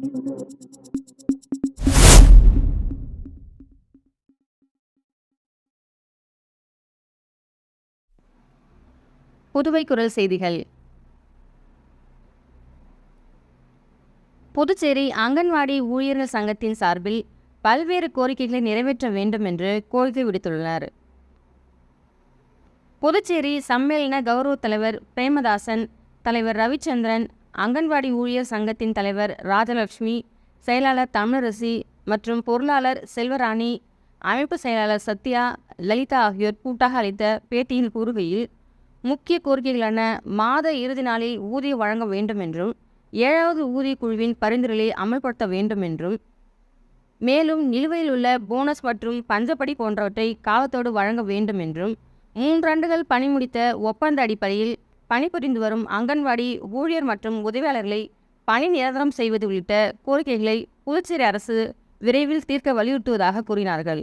புதுவை குரல் செய்திகள். புதுச்சேரி அங்கன்வாடி ஊழியர்கள் சங்கத்தின் சார்பில் பல்வேறு கோரிக்கைகளை நிறைவேற்ற வேண்டும் என்று கோரிக்கை விடுத்துள்ளனர். புதுச்சேரி சம்மேளன கௌரவ தலைவர் பிரேமதாசன், தலைவர் ரவிச்சந்திரன், அங்கன்வாடி ஊழியர் சங்கத்தின் தலைவர் ராஜலட்சுமி, செயலாளர் தமிழரசி மற்றும் பொருளாளர் செல்வராணி, அமைப்பு செயலாளர் சத்யா, லலிதா ஆகியோர் கூட்டாக அளித்த பேட்டியில் கூறுகையில், முக்கிய கோரிக்கைகளான மாத இறுதி நாளில் ஊதியம் வழங்க வேண்டும் என்றும், 7வது ஊதிய குழுவின் பரிந்துரைகளை அமல்படுத்த வேண்டும் என்றும், மேலும் நிலுவையில் உள்ள போனஸ் மற்றும் பஞ்சப்படி போன்றவற்றை காலத்தோடு வழங்க வேண்டும் என்றும், 3 ஆண்டுகள் பணி முடித்த ஒப்பந்த அடிப்படையில் பணிபுரிந்து வரும் அங்கன்வாடி ஊழியர் மற்றும் உதவியாளர்களை பணி நிரந்தரம் செய்வது உள்ளிட்ட கோரிக்கைகளை புதுச்சேரி அரசு விரைவில் தீர்க்க வலியுறுத்துவதாக கூறினார்கள்.